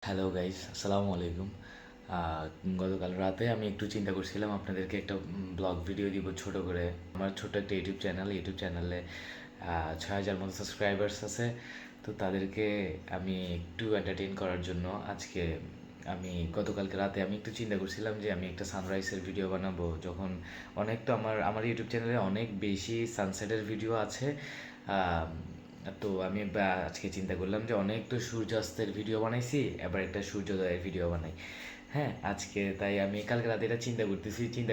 Hello guys, আসসালামু আলাইকুম। গতকাল রাতে আমি একটু চিন্তা করছিলাম আপনাদেরকে একটা ব্লগ ভিডিও দিব ছোট করে। আমার ছোট একটা ইউটিউব চ্যানেলে 6,000 মতো সাবস্ক্রাইবার্স আছে। তো তাদেরকে আমি একটু এন্টারটেইন করার জন্য আজকে গতকালকে রাতে আমি একটু চিন্তা করছিলাম যে আমি একটা সানরাইজের ভিডিও বানাবো। যখন অনেক তো আমার ইউটিউব চ্যানেলে অনেক বেশি সানসেটের ভিডিও আছে। আহ, তো আমি আজকে চিন্তা করলাম যে অনেক তো সূর্যাস্তের ভিডিও বানাইছি, এবার একটা সূর্যোদয়ের ভিডিও বানাই। হ্যাঁ, আজকে তাই আমি কালকে রাতে এটা চিন্তা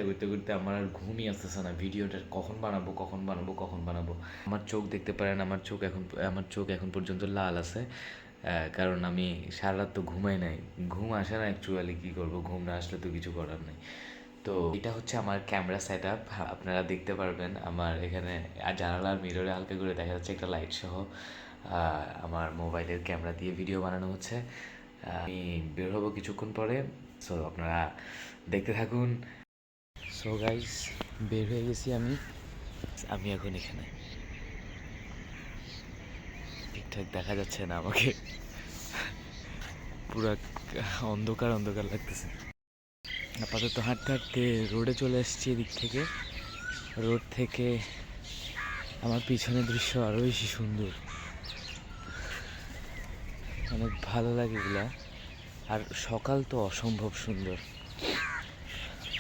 করতে করতে আমার আর ঘুমই আসতেছে না, ভিডিওটা কখন বানাবো। আমার চোখ দেখতে পারেন, আমার চোখ এখন পর্যন্ত লাল আছে। কারণ আমি সারা রাত তো ঘুমাই নাই। ঘুম আসে না অ্যাকচুয়ালি, কী করবো, ঘুম না আসলে তো কিছু করার নেই। তো এটা হচ্ছে আমার ক্যামেরা সেট আপ। আপনারা দেখতে পারবেন আমার এখানে জানালার মিররে হালকা করে দেখা যাচ্ছে একটা লাইট সহ আমার মোবাইলের ক্যামেরা দিয়ে ভিডিও বানানো হচ্ছে। আমি বের হবো কিছুক্ষণ পরে। সো আপনারা দেখতে থাকুন। সো গাইস, বের হয়ে গেছি আমি। আমি এখন এখানে ঠিকঠাক দেখা যাচ্ছে না আমাকে, পুরো অন্ধকার অন্ধকার লাগতেছে। আপাতত হাঁটতে হাঁটতে রোডে চলে এসেছি এদিক থেকে। রোড থেকে আমার পিছনের দৃশ্য আরও বেশি সুন্দর, অনেক ভালো লাগে এগুলা। আর সকাল তো অসম্ভব সুন্দর,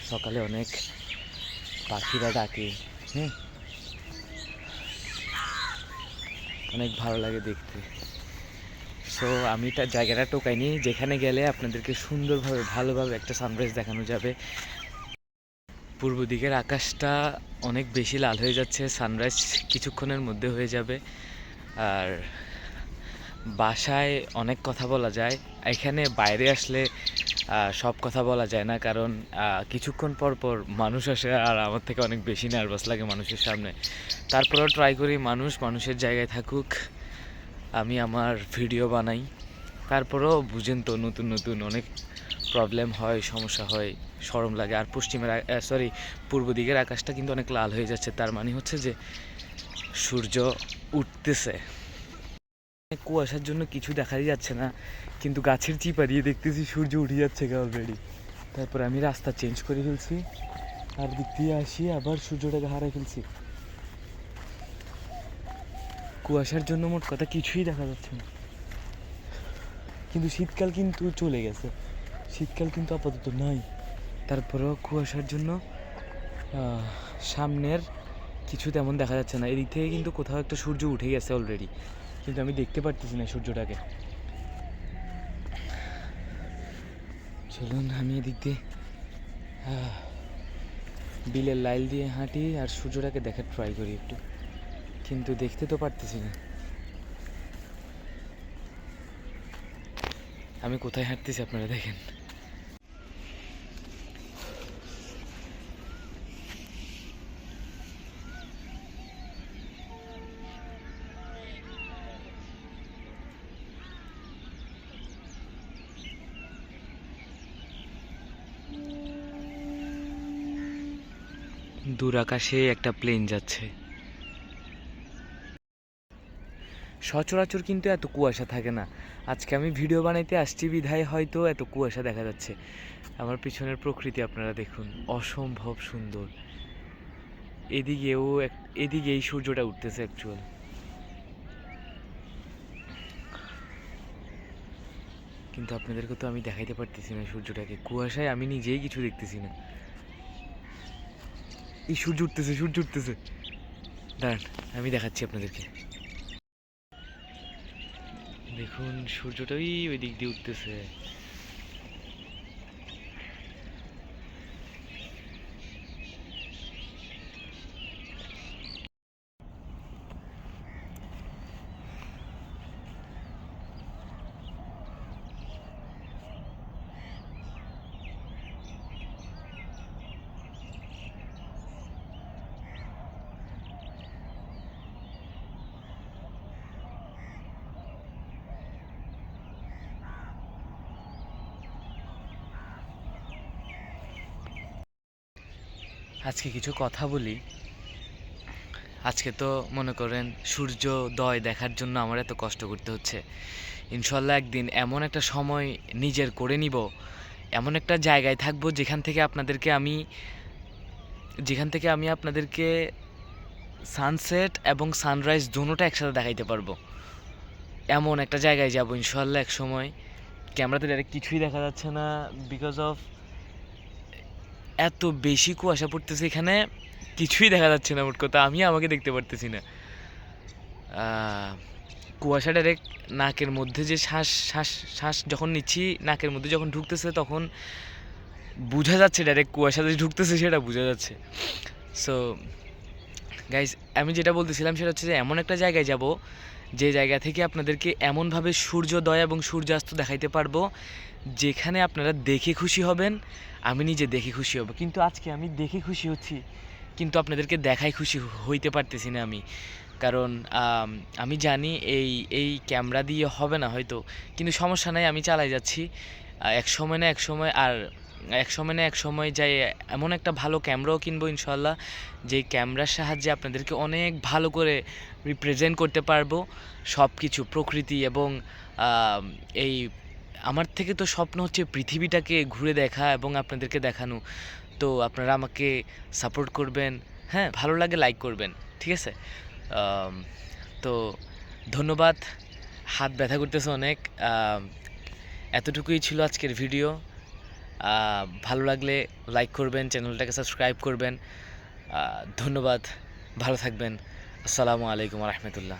সকালে অনেক পাখিরা ডাকে। হুম, অনেক ভালো লাগে দেখতে। সো আমি তার জায়গাটা টোকাইনি, যেখানে গেলে আপনাদেরকে সুন্দরভাবে ভালোভাবে একটা সানরাইজ দেখানো যাবে। পূর্ব দিকের আকাশটা অনেক বেশি লাল হয়ে যাচ্ছে, সানরাইজ কিছুক্ষণের মধ্যে হয়ে যাবে। আর বাসায় অনেক কথা বলা যায়, এখানে বাইরে আসলে সব কথা বলা যায় না, কারণ কিছুক্ষণ পর পর মানুষ আসে আর আমার থেকে অনেক বেশি নার্ভাস লাগে মানুষের সামনে। তারপরেও ট্রাই করি মানুষের জায়গায় থাকুক, আমি আমার ভিডিও বানাই। তারপরেও বুঝেন তো, নতুন নতুন অনেক প্রবলেম হয়, সমস্যা হয়, শরম লাগে। আর পূর্ব দিকের আকাশটা কিন্তু অনেক লাল হয়ে যাচ্ছে, তার মানে হচ্ছে যে সূর্য উঠতেছে। কুয়াশার জন্য কিছু দেখাই যাচ্ছে না, কিন্তু গাছের চিপা দিয়ে দেখতেছি সূর্য উঠে যাচ্ছে অলরেডি। তারপর আমি রাস্তা চেঞ্জ করে ফেলছি, আর দিক দিয়ে আসি আবার সূর্যটাকে হারাই ফেলছি। কুয়াশার জন্য মোট কথা কিছুই দেখা যাচ্ছে না। কিন্তু শীতকাল কিন্তু চলে গেছে, শীতকাল কিন্তু আপাতত নাই। তারপরেও কুয়াশার জন্য সামনের কিছু তেমন দেখা যাচ্ছে না। এদিক থেকে কিন্তু কোথাও একটা সূর্য উঠে গেছে অলরেডি, কিন্তু আমি দেখতে পারতেছি না সূর্যটাকে। চলুন আমি এদিক দিয়ে বিলের লাইল দিয়ে হাঁটি আর সূর্যটাকে দেখার ট্রাই করি একটু, কিন্তু দেখতে তো পারতেছি না। আমি কোথায় হাঁটতেছি আপনারা দেখেন। দূর আকাশে একটা প্লেন যাচ্ছে। সচরাচর কিন্তু এত কুয়াশা থাকে না, আজকে আমি ভিডিও বানাইতে আসছি বিধায় হয়তো এত কুয়াশা দেখা যাচ্ছে। আমার পিছনের প্রকৃতি আপনারা দেখুন, অসম্ভব সুন্দর। এদিকেও এদিকে এই সূর্যটা উঠতেছে অ্যাকচুয়াল, কিন্তু আপনাদেরকে তো আমি দেখাইতে পারতেছি না সূর্যটাকে, কুয়াশায় আমি নিজেই কিছু দেখতেছি না। এই সূর্য উঠতেছে, দাঁড়ান আমি দেখাচ্ছি আপনাদেরকে। দেখুন সূর্যটাই ওই দিক দিয়ে উঠতেছে। আজকে কিছু কথা বলি। আজকে তো মনে করেন সূর্যোদয় দেখার জন্য আমার এত কষ্ট করতে হচ্ছে, ইনশাল্লাহ একদিন এমন একটা সময় নিজের করে নিব, এমন একটা জায়গায় থাকবো যেখান থেকে আমি আপনাদেরকে সানসেট এবং সানরাইজ দুটোটা একসাথে দেখাইতে পারবো। এমন একটা জায়গায় যাব ইনশাল্লাহ এক সময়। ক্যামেরাতে ডাইরেক্ট কিছুই দেখা যাচ্ছে না, বিকজ অফ এত বেশি কুয়াশা পড়তেছে এখানে, কিছুই দেখা যাচ্ছে না। মোট কথা আমি আমাকে দেখতে পারতেছি না। কুয়াশা ডাইরেক্ট নাকের মধ্যে যে শ্বাস যখন নিচ্ছি, নাকের মধ্যে যখন ঢুকতেছে তখন বোঝা যাচ্ছে, ডাইরেক্ট কুয়াশা যে ঢুকতেছে সেটা বোঝা যাচ্ছে। সো গাইজ, আমি যেটা বলতেছিলাম সেটা হচ্ছে যে এমন একটা জায়গায় যাব যে জায়গা থেকে আপনাদেরকে এমনভাবে সূর্যোদয় এবং সূর্যাস্ত দেখাইতে পারবো যেখানে আপনারা দেখে খুশি হবেন, আমি নিজে দেখে খুশি হব। কিন্তু আজকে আমি দেখে খুশি হচ্ছি, কিন্তু আপনাদেরকে দেখাই খুশি হইতে পারতেছি না আমি। কারণ আমি জানি এই ক্যামেরা দিয়ে হবে না হয়তো, কিন্তু সমস্যা নাই, আমি চালাই যাচ্ছি। এক সময় না এক সময় যাই এমন একটা ভালো ক্যামেরাও কিনবো ইনশাল্লাহ, যেই ক্যামেরার সাহায্যে আপনাদেরকে অনেক ভালো করে রিপ্রেজেন্ট করতে পারবো সব কিছু, প্রকৃতি এবং এই আমার থেকে তো স্বপ্ন হচ্ছে পৃথিবীটাকে ঘুরে দেখা এবং আপনাদেরকে দেখানো। তো আপনারা আমাকে সাপোর্ট করবেন, হ্যাঁ, ভালো লাগে লাইক করবেন, ঠিক আছে? তো ধন্যবাদ। হাত ব্যথা করতেছে অনেক। এতটুকুই ছিল আজকের ভিডিও। ভালো লাগলে লাইক করবেন, চ্যানেলটাকে সাবস্ক্রাইব করবেন। ধন্যবাদ, ভালো থাকবেন। আসসালামু আলাইকুম রহমতুল্লাহ।